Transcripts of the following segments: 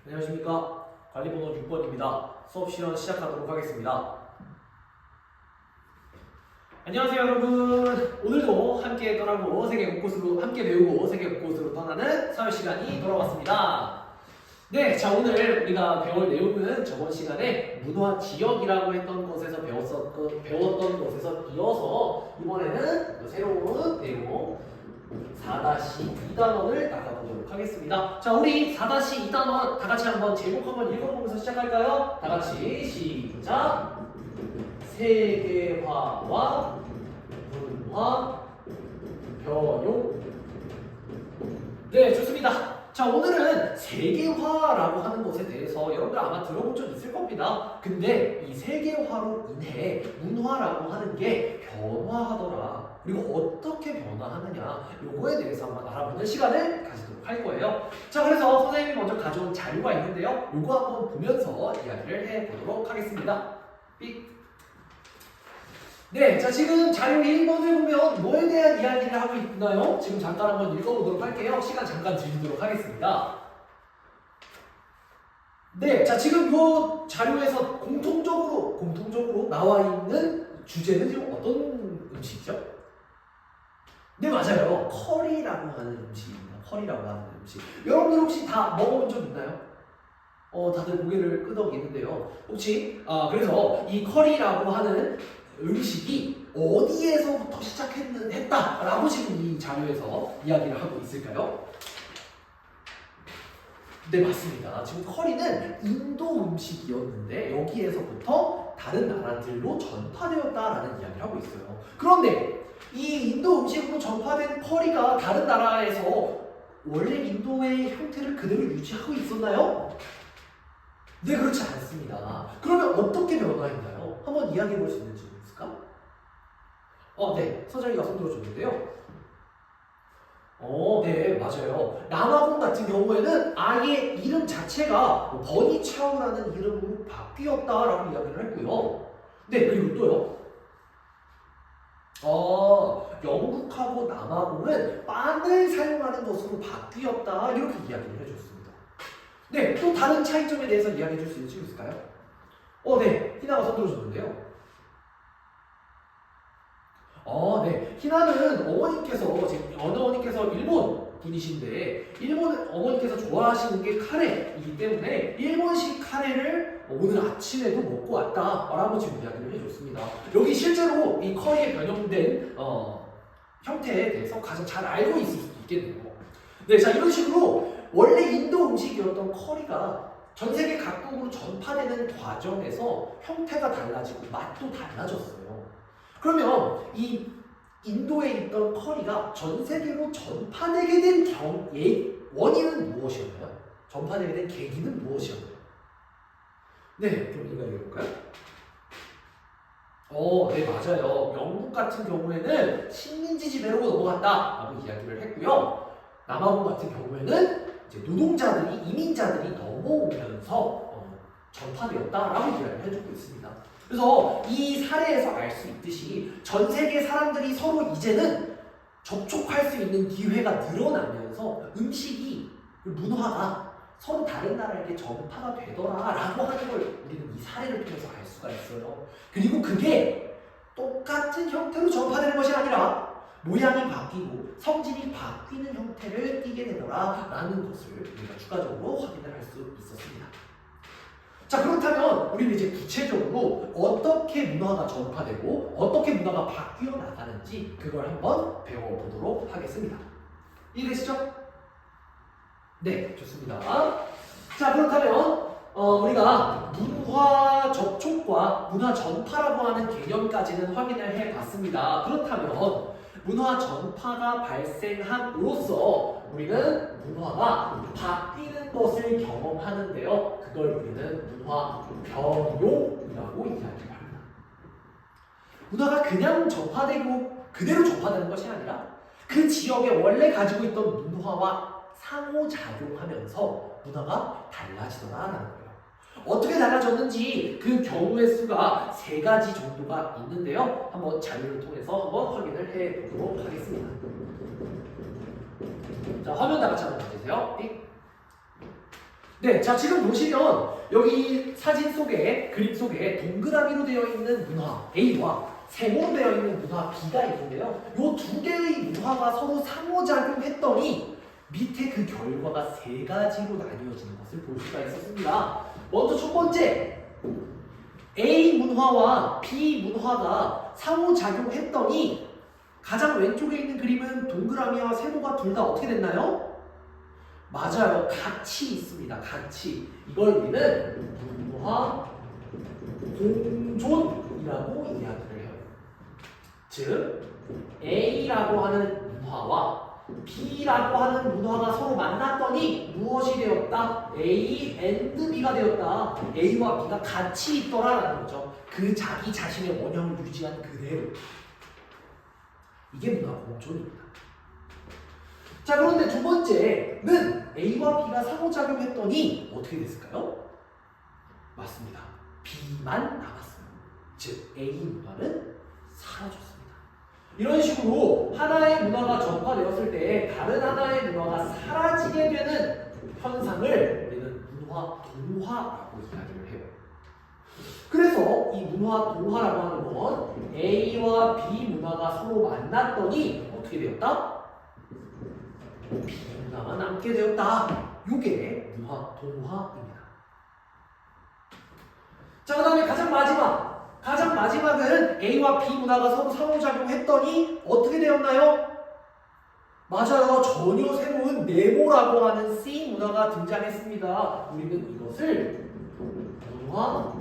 안녕하십니까. 관리번호 6번입니다. 수업 시간 시작하도록 하겠습니다. 안녕하세요 여러분. 오늘도 함께 떠나고 세계 곳곳으로 함께 배우고 세계 곳곳으로 떠나는 사회 시간이 돌아왔습니다. 네, 자 오늘 우리가 배울 내용은 저번 시간에 문화 지역이라고 했던 것에서 배웠던 것에서 이어서 이번에는 새로운 내용 4-2단원을 나가보도록 하겠습니다. 자, 우리 4-2단원 다 같이 한번 제목 한번 읽어보면서 시작할까요? 다 같이 시작! 세계화와 문화 변용. 네, 좋습니다. 자, 오늘은 세계화라고 하는 것에 대해서 여러분들 아마 들어본 적 있을 겁니다. 근데 이 세계화로 인해 문화라고 하는 게 변화하더라. 그리고 어떻게 변화하느냐, 요거에 대해서 한번 알아보는 시간을 가지도록 할 거예요. 자, 그래서 선생님이 먼저 가져온 자료가 있는데요. 요거 한번 보면서 이야기를 해보도록 하겠습니다. 삑. 네, 자 지금 자료 1번을 보면 뭐에 대한 이야기를 하고 있나요? 지금 잠깐 한번 읽어보도록 할게요. 시간 잠깐 드리도록 하겠습니다. 네, 자 지금 이 자료에서 공통적으로 나와 있는 주제는 지금 어떤 음식이죠? 네, 맞아요. 커리라고 하는 음식입니다. 커리라고 하는 음식. 여러분들 혹시 다 먹어본 적 있나요? 다들 고개를 끄덕이는데요. 혹시 그래서 이 커리라고 하는 음식이 어디에서부터 시작했다라고 지금 이 자료에서 이야기를 하고 있을까요? 네, 맞습니다. 지금 커리는 인도 음식이었는데 여기에서부터 다른 나라들로 전파되었다라는 이야기를 하고 있어요. 그런데 이 인도 음식으로 전파된 커리가 다른 나라에서 원래 인도의 형태를 그대로 유지하고 있었나요? 네, 그렇지 않습니다. 그러면 어떻게 변화했나요? 한번 이야기해 볼 수 있는 질문 있을까? 네, 서정이가 손 들어줬는데요. 네, 맞아요. 남아공 같은 경우에는 아예 이름 자체가 버니차우라는 이름으로 바뀌었다라고 이야기를 했고요. 네, 그리고 또요. 영국하고 남아공은 빵을 사용하는 것으로 바뀌었다 이렇게 이야기를 해줬습니다. 네, 또 다른 차이점에 대해서 이야기해 줄 수 있는 친구 있을까요? 네, 희나가 손 들어줬는데요. 네, 희나는 어머니께서 일본 분이신데 일본 어머니께서 좋아하시는 게 카레이기 때문에 일본식 카레를 오늘 아침에도 먹고 왔다라고 지금 이야기를 해줬습니다. 여기 실제로 이 커리에 변형된 형태에 대해서 가장 잘 알고 있을 수도 있겠네요. 네, 자 이런 식으로 원래 인도 음식이었던 커리가 전 세계 각국으로 전파되는 과정에서 형태가 달라지고 맛도 달라졌어요. 그러면 이 인도에 있던 커리가 전 세계로 전파되게 된 원인은 무엇이었나요? 전파되게 된 계기는 무엇이었나요? 네, 좀 이야기해 볼까요? 네, 맞아요. 영국 같은 경우에는 식민지 지배로 넘어갔다라고 이야기를 했고요. 남아공 같은 경우에는 이제 이민자들이 넘어오면서 전파되었다라고 이야기를 해주고 있습니다. 그래서 이 사례에서 알 수 있듯이 전 세계 사람들이 서로 이제는 접촉할 수 있는 기회가 늘어나면서 문화가 서로 다른 나라에게 전파가 되더라라고 하는 걸 우리는 이 사례를 통해서 알 수가 있어요. 그리고 그게 똑같은 형태로 전파되는 것이 아니라 모양이 바뀌고 성질이 바뀌는 형태를 띠게 되더라라는 것을 우리가 추가적으로 확인을 할 수 있었습니다. 자, 그렇다면 우리는 이제 구체적으로 어떻게 문화가 전파되고 어떻게 문화가 바뀌어 나가는지 그걸 한번 배워보도록 하겠습니다. 이해되시죠? 네, 좋습니다. 자, 그렇다면 우리가 문화 접촉과 문화 전파라고 하는 개념까지는 확인을 해봤습니다. 그렇다면 문화 전파가 발생함으로써 우리는 문화가 바뀌는 것을 경험하는데요. 그걸 우리는 문화 변용이라고 이야기합니다. 문화가 그냥 전파되고 그대로 전파되는 것이 아니라 그 지역에 원래 가지고 있던 문화와 상호작용하면서 문화가 달라지더라라는 거예요. 어떻게 달라졌는지 그 경우의 수가 3가지 정도가 있는데요. 한번 자료를 통해서 한번 확인을 해보도록 하겠습니다. 자, 화면 다 같이 한번 봐주세요. 네, 자 지금 보시면 여기 사진 속에 그림 속에 동그라미로 되어 있는 문화 A와 세모로 되어 있는 문화 B가 있는데요. 이 두 개의 문화가 서로 상호작용했더니 밑에 그 결과가 세 가지로 나뉘어지는 것을 볼 수가 있었습니다. 먼저 첫 번째, A 문화와 B 문화가 상호작용했더니 가장 왼쪽에 있는 그림은 동그라미와 세모가 둘 다 어떻게 됐나요? 맞아요. 같이 있습니다. 같이. 이걸 우리는 문화 공존이라고 이야기를 해요. 즉 A라고 하는 문화와 B라고 하는 문화가 서로 만났더니 무엇이 되었다? A and B가 되었다. A와 B가 같이 있더라라는 거죠. 그 자기 자신의 원형을 유지한 그대로. 이게 문화 공존입니다. 자, 그런데 두 번째는 A와 B가 상호작용했더니 어떻게 됐을까요? 맞습니다. B만 남았어요. 즉 A 문화는 사라졌습니다. 이런 식으로 하나의 문화가 전파되었을 때 다른 하나의 문화가 사라지게 되는 현상을 우리는 문화 동화라고 이야기를 해요. 그래서 이 문화 동화라고 하는 건 A와 B 문화가 서로 만났더니 어떻게 되었다? B 문화가 남게 되었다. 이게 문화 동화입니다. 자, 그 다음에 가장 마지막은 A와 B 문화가 서로 상호작용했더니 어떻게 되었나요? 맞아요. 전혀 새로운 네모라고 하는 C 문화가 등장했습니다. 우리는 이것을 문화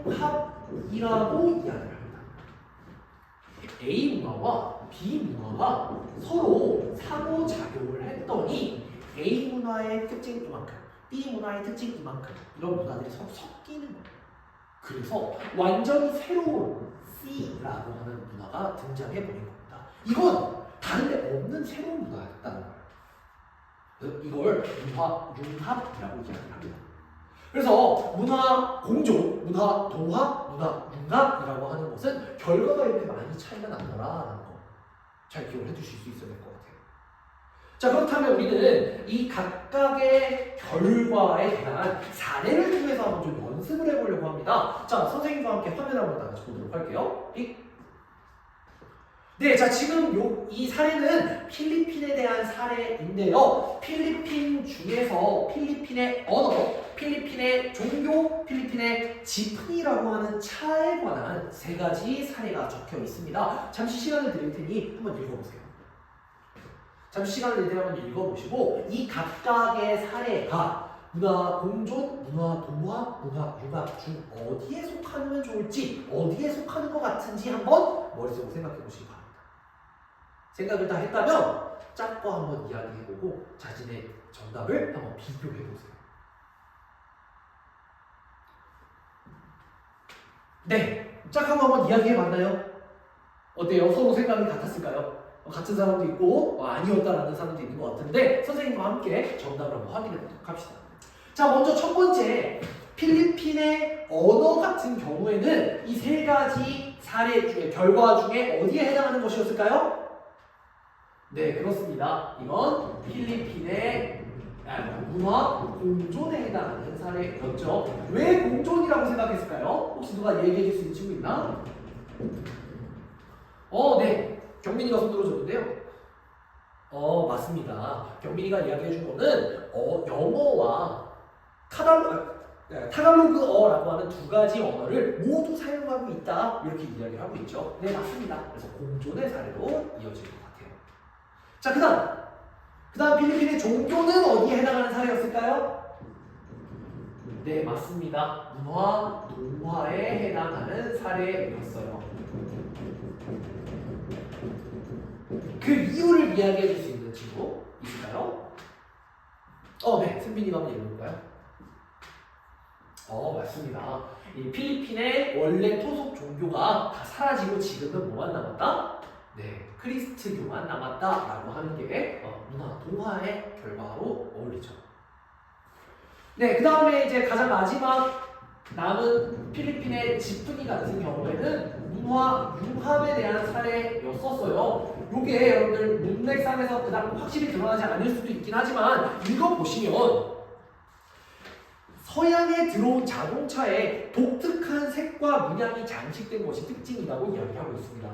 융합이라고 이야기를 합니다. A 문화와 B 문화가 서로 상호작용을 했더니 A 문화의 특징 이만큼, B 문화의 특징 이만큼 이런 문화들이 서로 섞이는 거예요. 그래서 완전히 새로운 C라고 하는 문화가 등장해버린 겁니다. 이건 다른 데 없는 새로운 문화였다는 거예요. 그래서 이걸 문화 융합이라고 이야기를 합니다. 그래서 문화 공존, 문화 동화, 문화 융합이라고 하는 것은 결과가 이렇게 많이 차이가 난다라는 거 잘 기억을 해두실 수 있어야 될 것 같아요. 자, 그렇다면 우리는 이 각각의 결과에 대한 사례를 통해서 한번 좀 연습을 해보려고 합니다. 자, 선생님과 함께 화면 한번 나가서 보도록 할게요. 네, 자 지금 이 사례는 필리핀에 대한 사례인데요. 필리핀 중에서 필리핀의 언어, 필리핀의 종교, 필리핀의 지프니라고 하는 차에 관한 세 가지 사례가 적혀 있습니다. 잠시 시간을 드릴 테니 한번 읽어보세요. 잠시 시간을 드릴 테니 한번 읽어보시고 이 각각의 사례가 문화 공존, 문화 동화, 문화 융합 중 어디에 속하면 좋을지, 어디에 속하는 것 같은지 한번 머릿속으로 생각해 보시기 바랍니다. 생각을 다 했다면 짝과 한번 이야기해보고 자신의 정답을 한번 비교해보세요. 네, 짝하고 한번 이야기해봤나요? 어때요? 서로 생각이 같았을까요? 같은 사람도 있고 아니었다라는 사람도 있는 것 같은데 선생님과 함께 정답을 한번 확인해보도록 합시다. 자, 먼저 첫 번째 필리핀의 언어 같은 경우에는 이 세 가지 사례 중에 결과 중에 어디에 해당하는 것이었을까요? 네, 그렇습니다. 이건 필리핀의 문화 공존에 해당하는 사례였죠. 왜 공존이라고 생각했을까요? 혹시 누가 얘기해 줄 수 있는 친구 있나? 네. 경민이가 손 들어줬는데요. 맞습니다. 경민이가 이야기해 준 거는 영어와 타갈로그어라고 하는 두 가지 언어를 모두 사용하고 있다. 이렇게 이야기를 하고 있죠. 네, 맞습니다. 그래서 공존의 사례로 이어질 것 같아요. 자, 그 다음 필리핀의 종교는 어디에 해당하는 사례였을까요? 네, 맞습니다. 문화, 동화에 해당하는 사례였어요. 그 이유를 이야기해 줄 수 있는 친구 있을까요? 네, 승빈이가 한번 읽어볼까요? 맞습니다. 이 필리핀의 원래 토속 종교가 다 사라지고 지금은 뭐만 남았다? 네, 크리스트교만 남았다라고 하는 게 문화 동화의 결과로 어울리죠. 네, 그 다음에 이제 가장 마지막 남은 필리핀의 지프니 같은 경우에는 문화 융합에 대한 사례였었어요. 이게 여러분들 문맥상에서 그다음 확실히 드러나지 않을 수도 있긴 하지만 읽어보시면 서양에 들어온 자동차에 독특한 색과 문양이 장식된 것이 특징이라고 이야기하고 있습니다.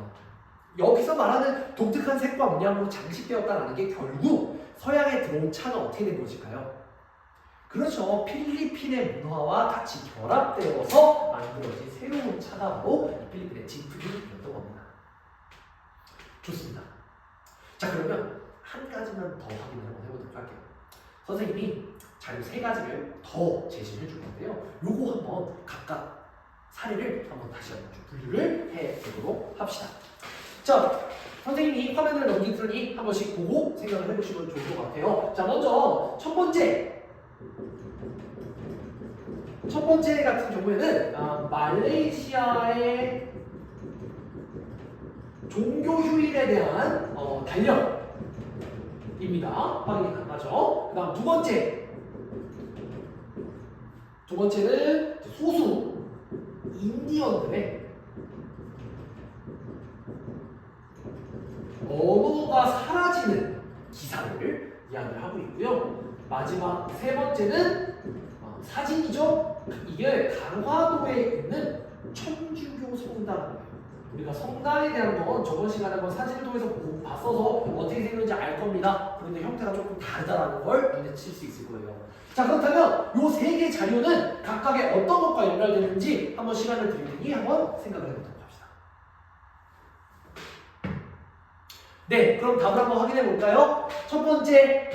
여기서 말하는 독특한 색과 문양으로 장식되었다는 게 결국 서양에 들어온 차가 어떻게 된 것일까요? 그렇죠. 필리핀의 문화와 같이 결합되어서 만들어진 새로운 차가 바로 필리핀의 지프니였던 겁니다. 좋습니다. 자, 그러면 한 가지만 더 확인을 한번 해보도록 할게요. 선생님이 자료 3가지를 더 제시해 줄 건데요. 요거 한번 각각 사례를 한번 다시 한번 좀 분류를 해보도록 합시다. 자, 선생님이 화면을 넘기더니 한 번씩 보고 생각을 해보시면 좋을 것 같아요. 자, 먼저 첫 번째 같은 경우에는 말레이시아의 종교 휴일에 대한 단령입니다. 확인이 가능하죠. 그 다음 두 번째는 소수 인디언들의 언어가 사라지는 기사를 이야기를 하고 있고요. 마지막 3번째는 사진이죠. 이게 강화도에 있는 천주교 성당이에요. 우리가 성당에 대한 건 저번 시간에 한번 사진을 통해서 봤어서 어떻게 생겼는지 알 겁니다. 그런데 형태가 조금 다르다는 걸 눈에칠 수 있을 거예요. 자, 그렇다면 이 3개 자료는 각각의 어떤 것과 연결되는지 한번 시간을 드릴 테니 한번 생각을 해보도록 합시다. 네, 그럼 답을 한번 확인해 볼까요? 첫 번째,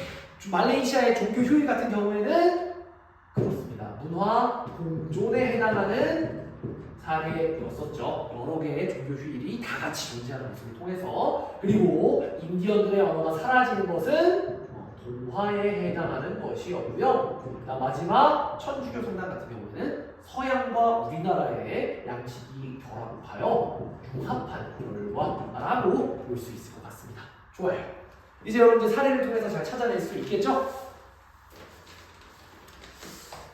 말레이시아의 종교 휴일 같은 경우에는 그렇습니다. 문화 공존에 해당하는 사례였었죠. 여러 개의 종교 휴일이 다 같이 존재하는 모습을 통해서. 그리고 인디언들의 언어가 사라지는 것은 동화에 해당하는 것이었고요. 마지막 천주교 성당 같은 경우는 서양과 우리나라의 양식이 결합하여 융합한 결과라고 볼 수 있을 것 같습니다. 좋아요. 이제 여러분들 사례를 통해서 잘 찾아낼 수 있겠죠?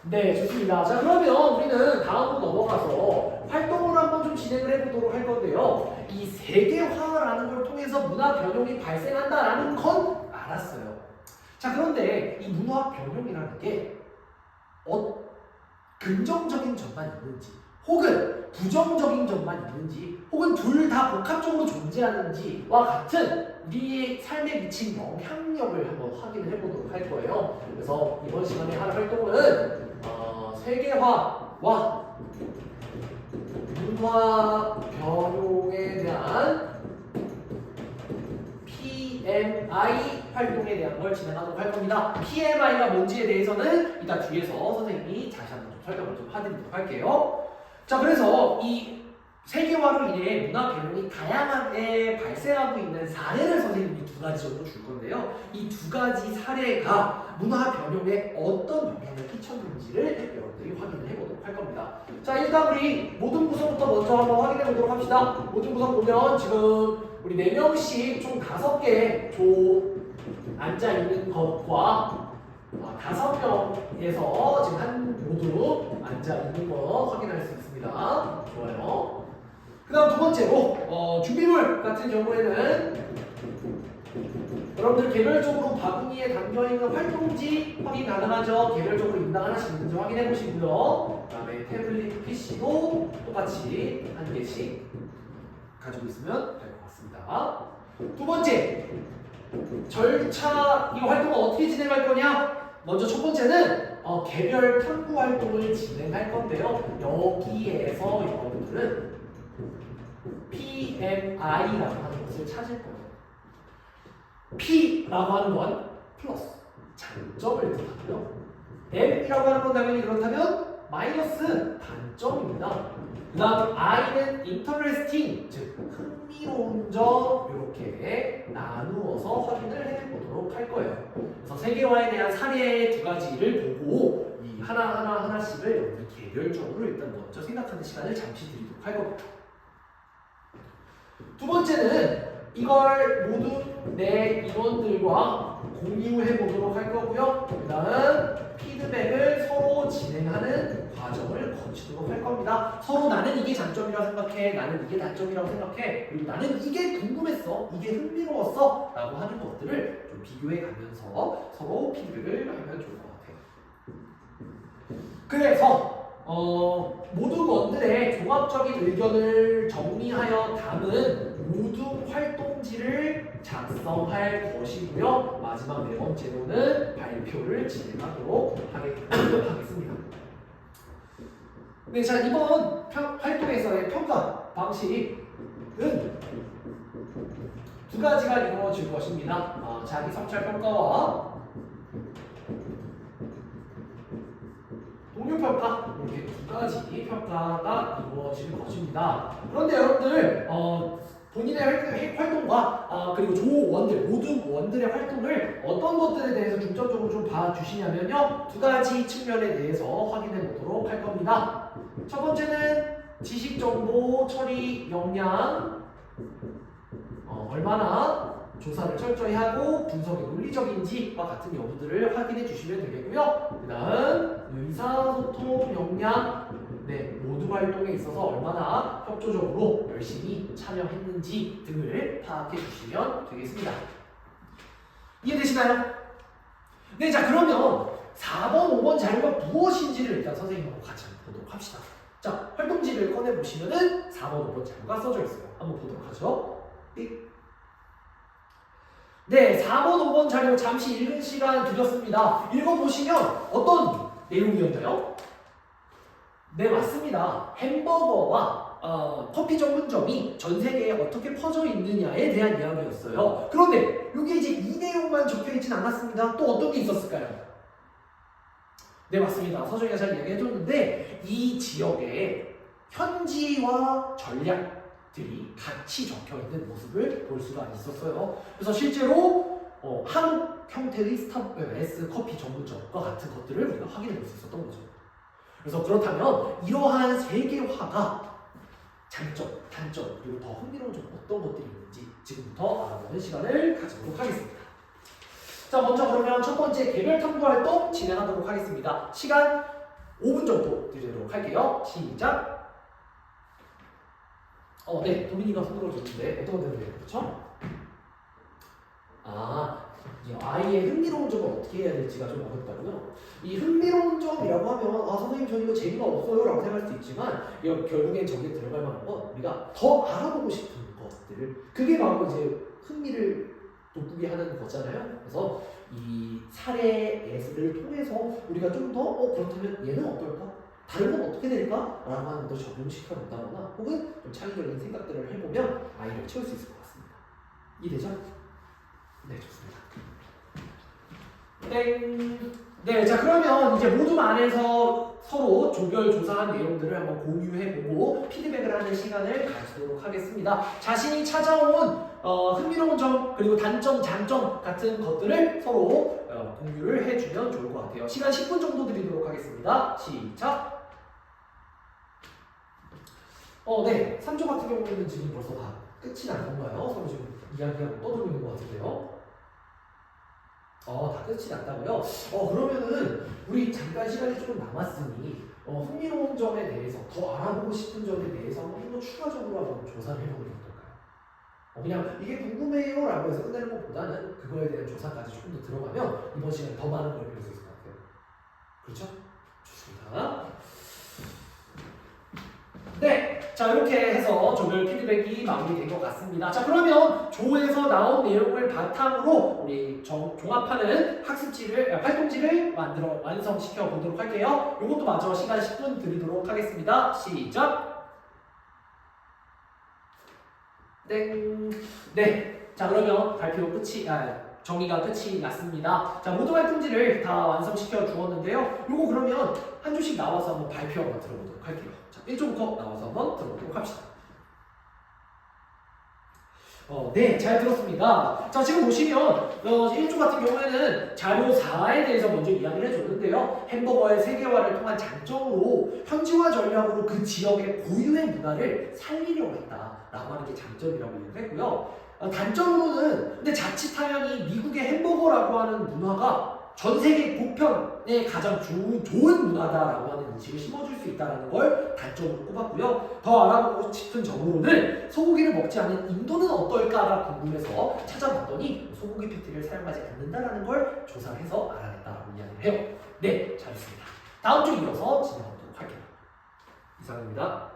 네, 좋습니다. 자, 그러면 우리는 다음으로 넘어가서 활동을 한번 좀 진행을 해보도록 할 건데요. 이 세계화라는 걸 통해서 문화 변형이 발생한다라는 건 알았어요. 자, 그런데 이 문화 변형이라는 게 긍정적인 점만 있는지 혹은 부정적인 점만 있는지 혹은 둘 다 복합적으로 존재하는지와 같은 우리의 삶에 미친 영향력을 한번 확인을 해보도록 할 거예요. 그래서 이번 시간에 할 활동은 세계화와 문화 변형에 대한 PMI 활동에 대한 걸 진행하도록 할 겁니다. PMI가 뭔지에 대해서는 이따 뒤에서 선생님이 다시 한번 좀 설명을 좀 해드리도록 할게요. 자, 그래서 이 세계화로 인해 문화 변형이 다양하게 발생하고 있는 사례를 선생님이 2가지 정도 줄 건데요. 이 2가지 사례가 문화 변형에 어떤 영향을 끼쳤는지를 여러분들이 확인을 해보도록 할 겁니다. 자, 일단 우리 모든 구성부터 먼저 한번 확인해 보도록 합시다. 모든 구성 보면 지금 우리 4명씩 총 5개 조 앉아있는 것과 5명에서 지금 한 모두 앉아있는 거 확인할 수 있습니다. 좋아요. 그 다음 두 번째로 준비물 같은 경우에는 여러분들 개별적으로 바구니에 담겨있는 활동지 확인 가능하죠. 개별적으로 인당 하나씩 있는지 확인해 보시고요. 그 다음에 태블릿 PC도 똑같이 1개씩 가지고 있으면 될 것 같습니다. 두 번째, 절차, 이 활동을 어떻게 진행할 거냐? 먼저 첫 번째는 개별 탐구 활동을 진행할 건데요. 여기에서 여러분들은 PMI라고 하는 것을 찾을 거예요. P라고 하는 건 플러스, 장점을 뜻하고요. M이라고 하는 건 당연히 그렇다면 마이너스, 단점입니다. 그 다음 I는 interesting, 즉 흥미로운 점, 이렇게 나누어서 확인을 해보도록 할 거예요. 그래서 세계화에 대한 사례 2가지를 보고 이 하나씩을 여러분들 개별적으로 일단 먼저 생각하는 시간을 잠시 드리도록 할 겁니다. 두 번째는 이걸 모두 내 임원들과 공유해 보도록 할 거고요. 그 다음 피드백을 서로 진행하는 과정을 거치도록 할 겁니다. 서로 나는 이게 장점이라고 생각해, 나는 이게 단점이라고 생각해, 그리고 나는 이게 궁금했어, 이게 흥미로웠어 라고 하는 것들을 좀 비교해 가면서 서로 피드백을 하면 좋을 것 같아요. 그 그래서 모든 원들의 종합적인 의견을 정리하여 담은 모든 활동지를 작성할 것이고요. 마지막 네 번째로는 발표를 진행하도록 하겠습니다. 네, 자 이번 활동에서의 평가 방식은 두 가지가 이루어질 것입니다. 자기 성찰 평가와 동료 평가, 이렇게 두 가지 평가가 이루어질 것입니다. 그런데 여러분들 본인의 활동과 그리고 조원들, 모든 원들의 활동을 어떤 것들에 대해서 중점적으로 좀 봐주시냐면요, 두 가지 측면에 대해서 확인해 보도록 할 겁니다. 첫 번째는 지식 정보 처리 역량, 얼마나 조사를 철저히 하고 분석이 논리적인지와 같은 여부들을 확인해 주시면 되겠고요. 그 다음 의사소통 역량, 모두 활동에 있어서 얼마나 협조적으로 열심히 참여했는지 등을 파악해 주시면 되겠습니다. 이해되시나요? 네, 자 그러면 4번, 5번 자료가 무엇인지를 일단 선생님하고 같이 보도록 합시다. 자, 활동지를 꺼내 보시면은 4번, 5번 자료가 써져 있어요. 한번 보도록 하죠. 네, 4번, 5번 자료 잠시 읽은 시간 드렸습니다. 읽어보시면 어떤 내용이었나요? 네, 맞습니다. 햄버거와 커피 전문점이 전 세계에 어떻게 퍼져 있느냐에 대한 이야기였어요. 그런데 여기 이제 이 내용만 적혀 있진 않았습니다. 또 어떤 게 있었을까요? 네, 맞습니다. 서정이가 잘 이야기해줬는데 이 지역의 현지와 전략들이 같이 적혀 있는 모습을 볼 수가 있었어요. 그래서 실제로 한국 형태의 스타벅스 커피 전문점과 같은 것들을 우리가 확인해 볼 수 있었던 거죠. 그래서 그렇다면 이러한 세계화가 장점, 단점, 그리고 더 흥미로운 점 어떤 것들이 있는지 지금부터 알아보는 시간을 가지도록 하겠습니다. 자, 먼저 그러면 첫 번째 개별 탐구 활동 진행하도록 하겠습니다. 시간 5분 정도 드리도록 할게요. 시작! 네, 도민이가 손들어 줬는데 어떤 거 되는데요? 그렇죠? 이 아이의 흥미로운 점을 어떻게 해야 될지가 좀 어렵다고요. 이 흥미로운 점이라고 하면 선생님 저 이거 재미가 없어요 라고 생각할 수 있지만 결국엔 저기에 들어갈 만한 건 우리가 더 알아보고 싶은 것들을, 그게 바로 이제 흥미를 돋구게 하는 거잖아요. 그래서 이 사례 예술을 통해서 우리가 좀 더 그렇다면 얘는 어떨까? 다른 건 어떻게 될까? 라고 하는 것도 적용시켜 본다거나 혹은 좀 창의적인 생각들을 해보면 아이를 채울 수 있을 것 같습니다. 이해되죠? 네, 좋습니다. 땡! 네, 자 그러면 이제 모둠 안에서 서로 조별 조사한 내용들을 한번 공유해보고 피드백을 하는 시간을 가지도록 하겠습니다. 자신이 찾아온 흥미로운 점, 그리고 단점, 장점 같은 것들을 서로 공유를 해주면 좋을 것 같아요. 시간 10분 정도 드리도록 하겠습니다. 시작! 네, 3조 같은 경우에는 지금 벌써 다 끝이 난 건가요? 서로 지금 이야기하고 떠들고 있는 것 같은데요. 다 끝이 났다고요? 그러면은 우리 잠깐 시간이 조금 남았으니 흥미로운 점에 대해서, 더 알아보고 싶은 점에 대해서 좀 더 추가적으로 한번 조사를 해보는 게 어떨까요? 그냥 이게 궁금해요 라고 해서 끝내는 것보다는 그거에 대한 조사까지 조금 더 들어가면 이번 시간에 더 많은 걸 배울 수 있을 것 같아요. 그렇죠? 좋습니다. 네, 자 이렇게 해서 조별 피드백이 마무리된 것 같습니다. 자 그러면 조에서 나온 내용을 바탕으로 우리 종합하는 활동지를 완성시켜 보도록 할게요. 이것도 마저 시간 10분 드리도록 하겠습니다. 시작! 땡! 네, 자 그러면 정리가 끝이 났습니다. 자, 모든 활동지를 다 완성시켜 주었는데요. 요거 그러면 한 조씩 나와서 한번 발표 한번 들어보도록 할게요. 자, 1조부터 나와서 한번 들어보도록 합시다. 네, 잘 들었습니다. 자, 지금 보시면 1조 같은 경우에는 자료 4에 대해서 먼저 이야기를 해줬는데요. 햄버거의 세계화를 통한 장점으로 현지화 전략으로 그 지역의 고유의 문화를 살리려고 했다라고 하는 게 장점이라고 얘기를 했고요. 단점으로는 근데 자칫하면 이 미국의 햄버거라고 하는 문화가 전 세계 보편에 가장 좋은 문화다라고 하는 인식을 심어줄 수 있다는 걸 단점으로 꼽았고요. 더 알아보고 싶은 점으로는 소고기를 먹지 않는 인도는 어떨까가 궁금해서 찾아봤더니 소고기 패티를 사용하지 않는다라는 걸 조사를 해서 알아냈다라고 이야기를 해요. 네, 잘했습니다. 다음 주 이어서 진행하도록 할게요. 이상입니다.